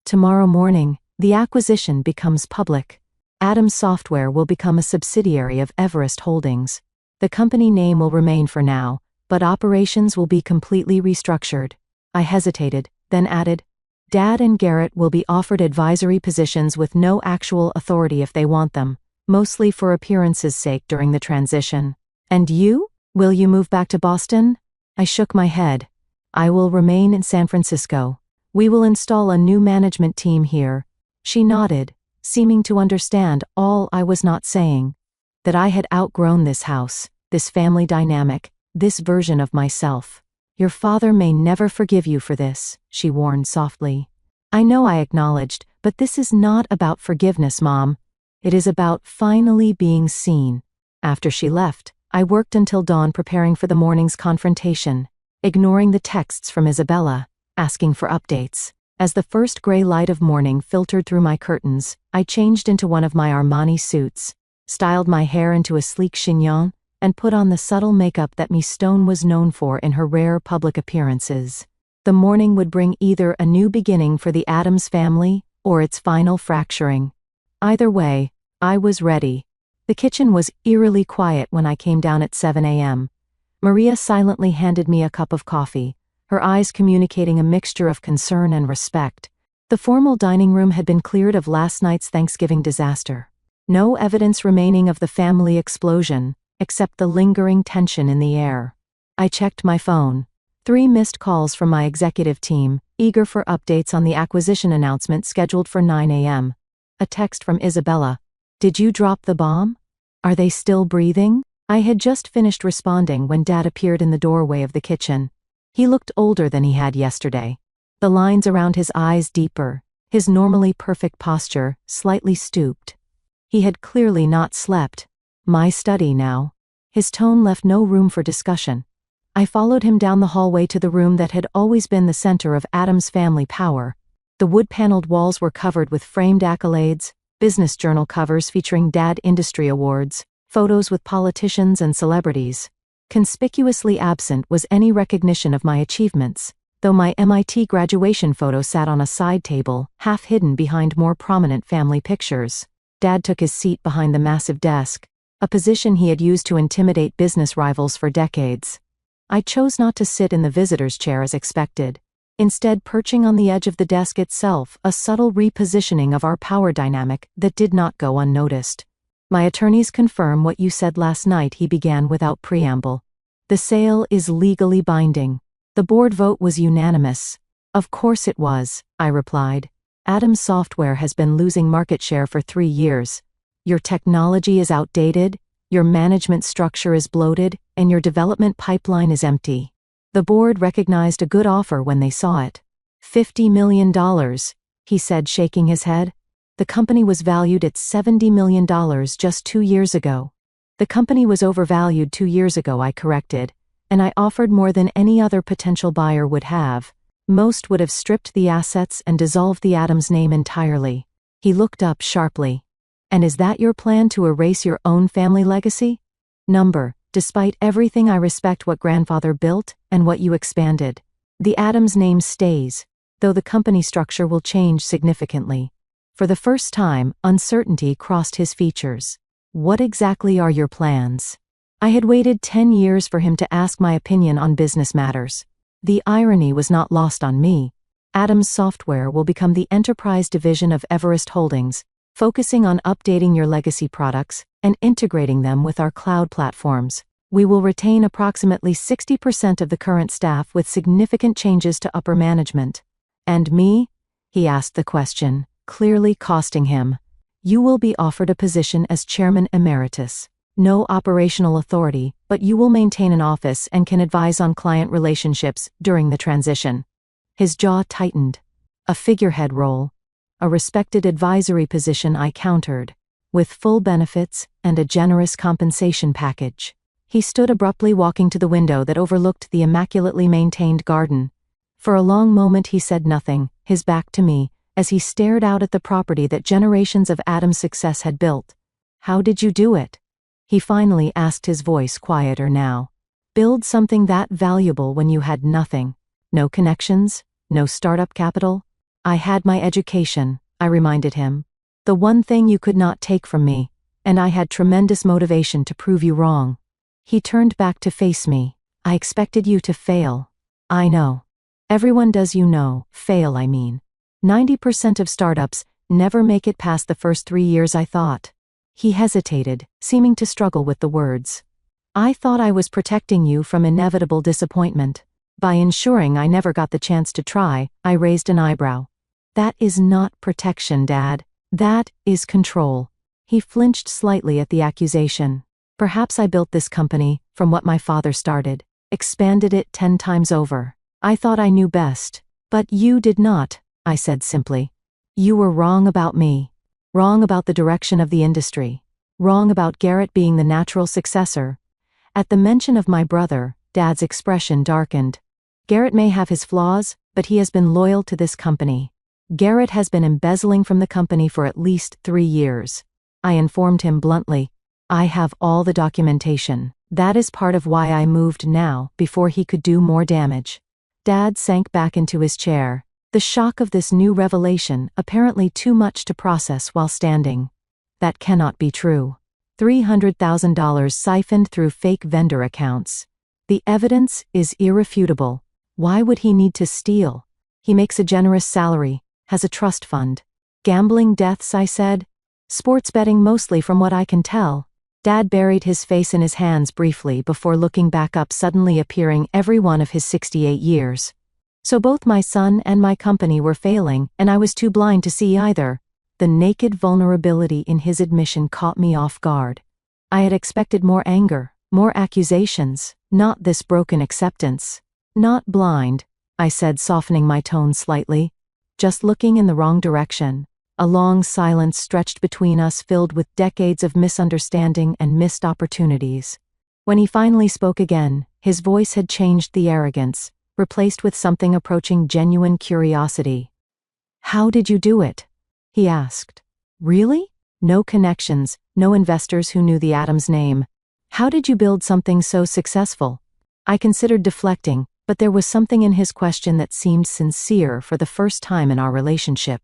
Tomorrow morning, the acquisition becomes public. Adams Software will become a subsidiary of Everest Holdings. The company name will remain for now, but operations will be completely restructured. I hesitated, then added, Dad and Garrett will be offered advisory positions with no actual authority if they want them, mostly for appearance's sake during the transition. And you? Will you move back to Boston? I shook my head. I will remain in San Francisco. We will install a new management team here. She nodded, seeming to understand all I was not saying. That I had outgrown this house, this family dynamic, this version of myself. Your father may never forgive you for this, she warned softly. I know, I acknowledged, but this is not about forgiveness, Mom. It is about finally being seen. After she left, I worked until dawn preparing for the morning's confrontation, ignoring the texts from Isabella, asking for updates. As the first gray light of morning filtered through my curtains, I changed into one of my Armani suits, styled my hair into a sleek chignon, and put on the subtle makeup that Miss Stone was known for in her rare public appearances. The morning would bring either a new beginning for the Addams family or its final fracturing. Either way, I was ready. The kitchen was eerily quiet when I came down at 7 a.m. Maria silently handed me a cup of coffee, her eyes communicating a mixture of concern and respect. The formal dining room had been cleared of last night's Thanksgiving disaster. No evidence remaining of the family explosion, except the lingering tension in the air. I checked my phone. 3 missed calls from my executive team, eager for updates on the acquisition announcement scheduled for 9 a.m. A text from Isabella. Did you drop the bomb? Are they still breathing? I had just finished responding when Dad appeared in the doorway of the kitchen. He looked older than he had yesterday. The lines around his eyes deeper, his normally perfect posture slightly stooped. He had clearly not slept. My study now. His tone left no room for discussion. I followed him down the hallway to the room that had always been the center of Addams family power. The wood-paneled walls were covered with framed accolades, business journal covers featuring Dad industry awards, photos with politicians and celebrities. Conspicuously absent was any recognition of my achievements, though my MIT graduation photo sat on a side table, half hidden behind more prominent family pictures. Dad took his seat behind the massive desk, a position he had used to intimidate business rivals for decades. I chose not to sit in the visitor's chair as expected, instead perching on the edge of the desk itself, a subtle repositioning of our power dynamic that did not go unnoticed. My attorneys confirm what you said last night, he began without preamble. The sale is legally binding. The board vote was unanimous. Of course it was, I replied. Addams Software has been losing market share for 3 years. Your technology is outdated, your management structure is bloated, and your development pipeline is empty. The board recognized a good offer when they saw it. $50 million, he said, shaking his head. The company was valued at $70 million just 2 years ago. The company was overvalued 2 years ago, I corrected, and I offered more than any other potential buyer would have. Most would have stripped the assets and dissolved the Addams name entirely. He looked up sharply. And is that your plan, to erase your own family legacy? Despite everything, I respect what grandfather built and what you expanded. The Addams name stays, though the company structure will change significantly. For the first time, uncertainty crossed his features. What exactly are your plans? I had waited 10 years for him to ask my opinion on business matters. The irony was not lost on me. Addams Software will become the enterprise division of Everest Holdings, focusing on updating your legacy products and integrating them with our cloud platforms. We will retain approximately 60% of the current staff with significant changes to upper management. And me? He asked the question, clearly costing him. You will be offered a position as chairman emeritus. No operational authority, but you will maintain an office and can advise on client relationships during the transition. His jaw tightened. A figurehead role. A respected advisory position, I countered. With full benefits and a generous compensation package. He stood abruptly, walking to the window that overlooked the immaculately maintained garden. For a long moment he said nothing, his back to me, as he stared out at the property that generations of Adam's success had built. How did you do it? He finally asked, his voice quieter now. Build something that valuable when you had nothing. No connections, no startup capital. I had my education, I reminded him. The one thing you could not take from me, and I had tremendous motivation to prove you wrong. He turned back to face me. I expected you to fail. I know. Everyone does, you know. Fail, I mean. 90% of startups never make it past the first 3 years, I thought. He hesitated, seeming to struggle with the words. I thought I was protecting you from inevitable disappointment. By ensuring I never got the chance to try, I raised an eyebrow. That is not protection, Dad. That is control. He flinched slightly at the accusation. Perhaps I built this company from what my father started, expanded it 10 times over. I thought I knew best. But you did not, I said simply. You were wrong about me. Wrong about the direction of the industry. Wrong about Garrett being the natural successor. At the mention of my brother, Dad's expression darkened. Garrett may have his flaws, but he has been loyal to this company. Garrett has been embezzling from the company for at least 3 years. I informed him bluntly. I have all the documentation. That is part of why I moved now, before he could do more damage. Dad sank back into his chair. The shock of this new revelation, apparently too much to process while standing. That cannot be true. $300,000 siphoned through fake vendor accounts. The evidence is irrefutable. Why would he need to steal? He makes a generous salary, has a trust fund. Gambling deaths, I said. Sports betting mostly, from what I can tell. Dad buried his face in his hands briefly before looking back up, suddenly appearing every one of his 68 years. So both my son and my company were failing, and I was too blind to see either. The naked vulnerability in his admission caught me off guard. I had expected more anger, more accusations, not this broken acceptance. Not blind, I said, softening my tone slightly. Just looking in the wrong direction. A long silence stretched between us, filled with decades of misunderstanding and missed opportunities. When he finally spoke again, his voice had changed the arrogance, replaced with something approaching genuine curiosity. How did you do it? He asked. Really? No connections, no investors who knew the Adams name. How did you build something so successful? I considered deflecting, but there was something in his question that seemed sincere for the first time in our relationship.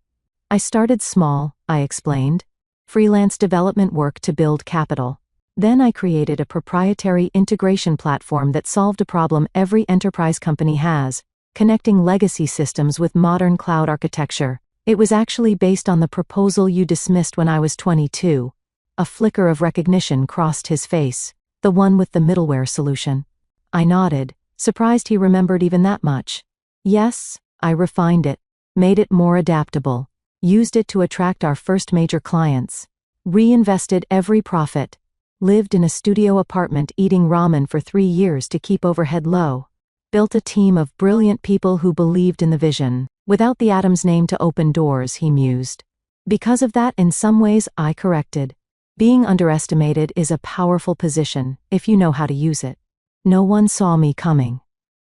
I started small, I explained. Freelance development work to build capital. Then I created a proprietary integration platform that solved a problem every enterprise company has, connecting legacy systems with modern cloud architecture. It was actually based on the proposal you dismissed when I was 22. A flicker of recognition crossed his face. The one with the middleware solution. I nodded, surprised he remembered even that much. Yes, I refined it, made it more adaptable. Used it to attract our first major clients. Reinvested every profit. Lived in a studio apartment eating ramen for 3 years to keep overhead low. Built a team of brilliant people who believed in the vision. Without the Adams name to open doors, he mused. Because of that, in some ways, I corrected. Being underestimated is a powerful position, if you know how to use it. No one saw me coming.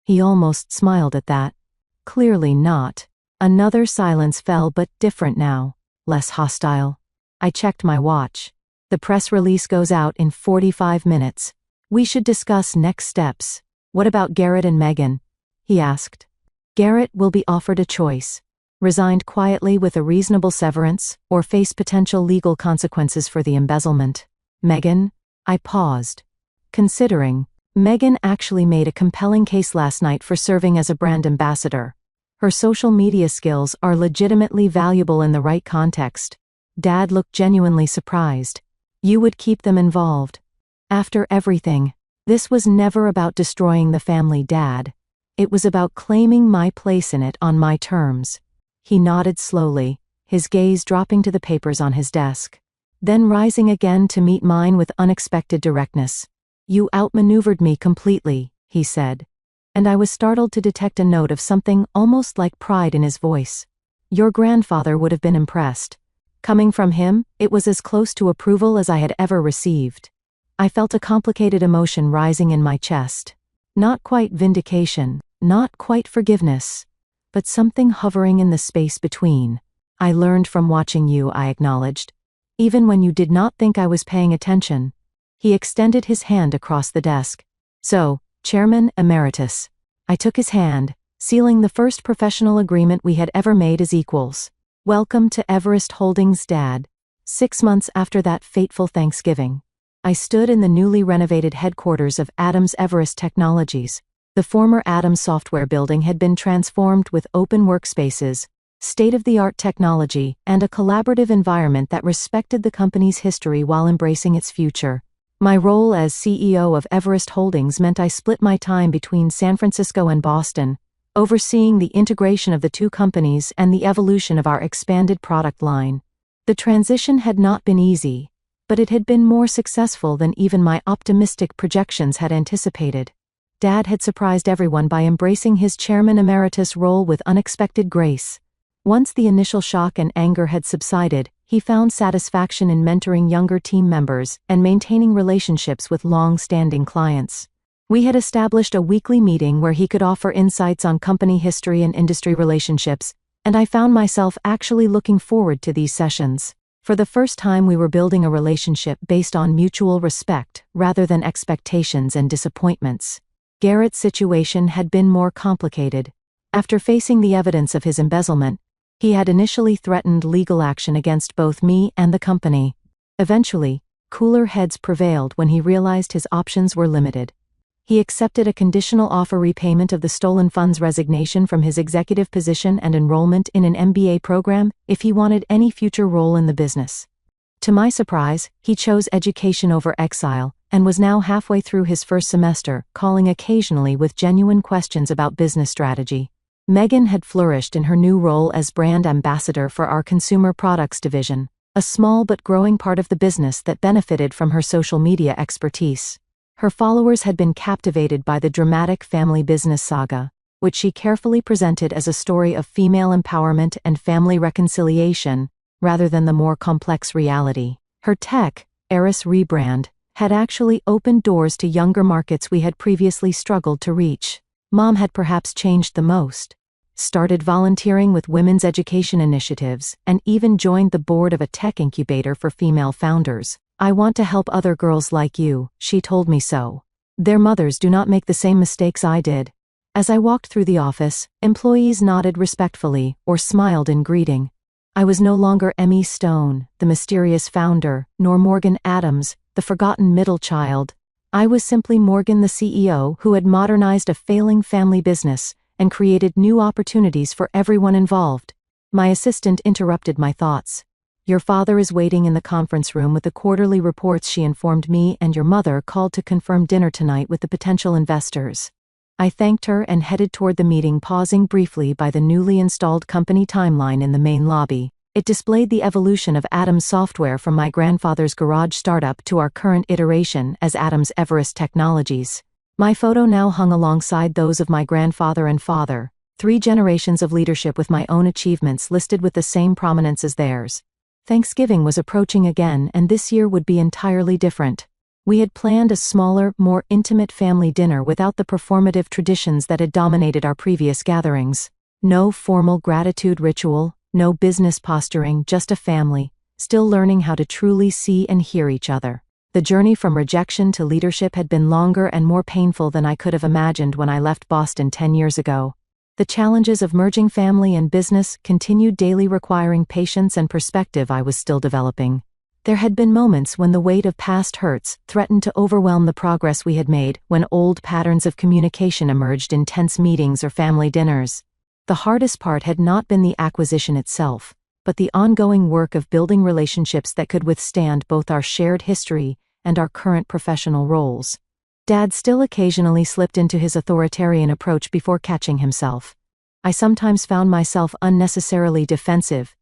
He almost smiled at that. Clearly not. Another silence fell, but different now, less hostile. I checked my watch. The press release goes out in 45 minutes. We should discuss next steps. What about Garrett and Megan? He asked. Garrett will be offered a choice. Resigned quietly with a reasonable severance, or face potential legal consequences for the embezzlement. Megan? I paused. Considering, Megan actually made a compelling case last night for serving as a brand ambassador. Her social media skills are legitimately valuable in the right context. Dad looked genuinely surprised. You would keep them involved. After everything, this was never about destroying the family, Dad. It was about claiming my place in it on my terms. He nodded slowly, his gaze dropping to the papers on his desk. Then rising again to meet mine with unexpected directness. You outmaneuvered me completely, he said. and I was startled to detect a note of something almost like pride in his voice. "Your grandfather would have been impressed." Coming from him, it was as close to approval as I had ever received. I felt a complicated emotion rising in my chest. Not quite vindication, not quite forgiveness, but something hovering in the space between. "I learned from watching you," I acknowledged. "Even when you did not think I was paying attention." He extended his hand across the desk. "So, Chairman Emeritus." I took his hand, sealing the first professional agreement we had ever made as equals. "Welcome to Everest Holdings, Dad." 6 months after that fateful Thanksgiving, I stood in the newly renovated headquarters of Adams Everest Technologies. The former Adams software building had been transformed with open workspaces, state-of-the-art technology, and a collaborative environment that respected the company's history while embracing its future. My role as CEO of Everest Holdings meant I split my time between San Francisco and Boston, overseeing the integration of the two companies and the evolution of our expanded product line. The transition had not been easy, but it had been more successful than even my optimistic projections had anticipated. Dad had surprised everyone by embracing his chairman emeritus role with unexpected grace. Once the initial shock and anger had subsided, he found satisfaction in mentoring younger team members and maintaining relationships with long-standing clients. We had established a weekly meeting where he could offer insights on company history and industry relationships, and I found myself actually looking forward to these sessions. For the first time, we were building a relationship based on mutual respect rather than expectations and disappointments. Garrett's situation had been more complicated. After facing the evidence of his embezzlement, he had initially threatened legal action against both me and the company. Eventually, cooler heads prevailed when he realized his options were limited. He accepted a conditional offer repayment of the stolen funds, resignation from his executive position, and enrollment in an MBA program if he wanted any future role in the business. To my surprise, he chose education over exile, and was now halfway through his first semester, calling occasionally with genuine questions about business strategy. Megan had flourished in her new role as brand ambassador for our consumer products division, a small but growing part of the business that benefited from her social media expertise. Her followers had been captivated by the dramatic family business saga, which she carefully presented as a story of female empowerment and family reconciliation, rather than the more complex reality. Her tech, Everest rebrand, had actually opened doors to younger markets we had previously struggled to reach. Mom had perhaps changed the most. Started volunteering with women's education initiatives, and even joined the board of a tech incubator for female founders. "I want to help other girls like you," she told me so. "Their mothers do not make the same mistakes I did." As I walked through the office, employees nodded respectfully or smiled in greeting. I was no longer Emmy Stone, the mysterious founder, nor Morgan Adams, the forgotten middle child. I was simply Morgan, the CEO who had modernized a failing family business and created new opportunities for everyone involved. My assistant interrupted my thoughts. "Your father is waiting in the conference room with the quarterly reports," she informed me, "and your mother called to confirm dinner tonight with the potential investors." I thanked her and headed toward the meeting, pausing briefly by the newly installed company timeline in the main lobby. It displayed the evolution of Adams software from my grandfather's garage startup to our current iteration as Adams Everest Technologies. My photo now hung alongside those of my grandfather and father, 3 generations of leadership with my own achievements listed with the same prominence as theirs. Thanksgiving was approaching again, and this year would be entirely different. We had planned a smaller, more intimate family dinner without the performative traditions that had dominated our previous gatherings. No formal gratitude ritual, no business posturing, just a family, still learning how to truly see and hear each other. The journey from rejection to leadership had been longer and more painful than I could have imagined when I left Boston 10 years ago. The challenges of merging family and business continued daily, requiring patience and perspective I was still developing. There had been moments when the weight of past hurts threatened to overwhelm the progress we had made, when old patterns of communication emerged in tense meetings or family dinners. The hardest part had not been the acquisition itself, but the ongoing work of building relationships that could withstand both our shared history and our current professional roles. Dad still occasionally slipped into his authoritarian approach before catching himself. I sometimes found myself unnecessarily defensive,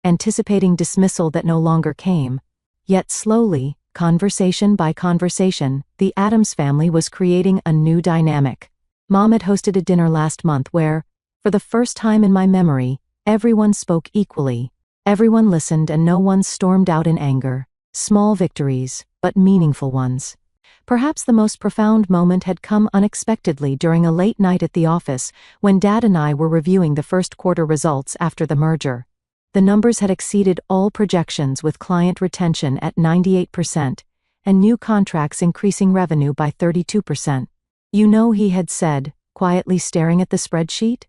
anticipating dismissal that no longer came. Yet slowly, conversation by conversation, the Adams family was creating a new dynamic. Mom had hosted a dinner last month where, for the first time in my memory, everyone spoke equally. Everyone listened and no one stormed out in anger. Small victories, but meaningful ones. Perhaps the most profound moment had come unexpectedly during a late night at the office when Dad and I were reviewing the first quarter results after the merger. The numbers had exceeded all projections, with client retention at 98% and new contracts increasing revenue by 32%. "You know," he had said, quietly staring at the spreadsheet,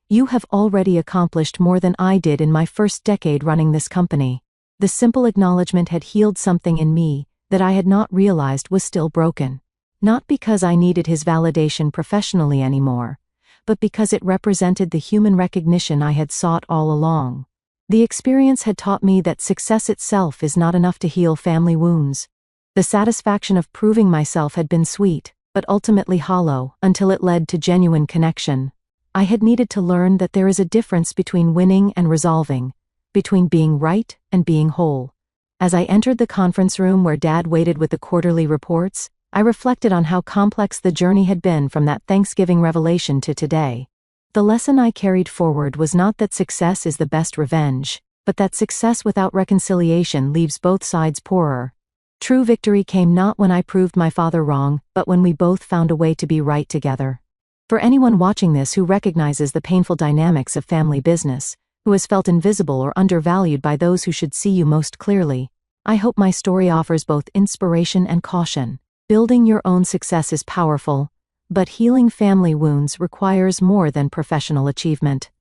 "you have already accomplished more than I did in my first decade running this company." The simple acknowledgement had healed something in me that I had not realized was still broken. Not because I needed his validation professionally anymore, but because it represented the human recognition I had sought all along. The experience had taught me that success itself is not enough to heal family wounds. The satisfaction of proving myself had been sweet, but ultimately hollow, until it led to genuine connection. I had needed to learn that there is a difference between winning and resolving, between being right and being whole. As I entered the conference room where Dad waited with the quarterly reports, I reflected on how complex the journey had been from that Thanksgiving revelation to today. The lesson I carried forward was not that success is the best revenge, but that success without reconciliation leaves both sides poorer. True victory came not when I proved my father wrong, but when we both found a way to be right together. For anyone watching this who recognizes the painful dynamics of family business, who has felt invisible or undervalued by those who should see you most clearly, I hope my story offers both inspiration and caution. Building your own success is powerful, but healing family wounds requires more than professional achievement.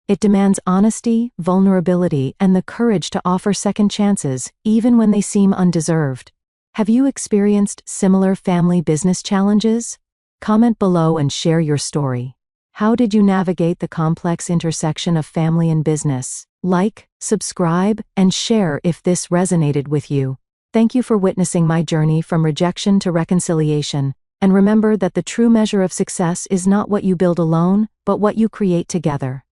It demands honesty, vulnerability, and the courage to offer second chances, even when they seem undeserved. Have you experienced similar family business challenges? Comment below and share your story. How did you navigate the complex intersection of family and business? Like, subscribe, and share if this resonated with you. Thank you for witnessing my journey from rejection to reconciliation, and remember that the true measure of success is not what you build alone, but what you create together.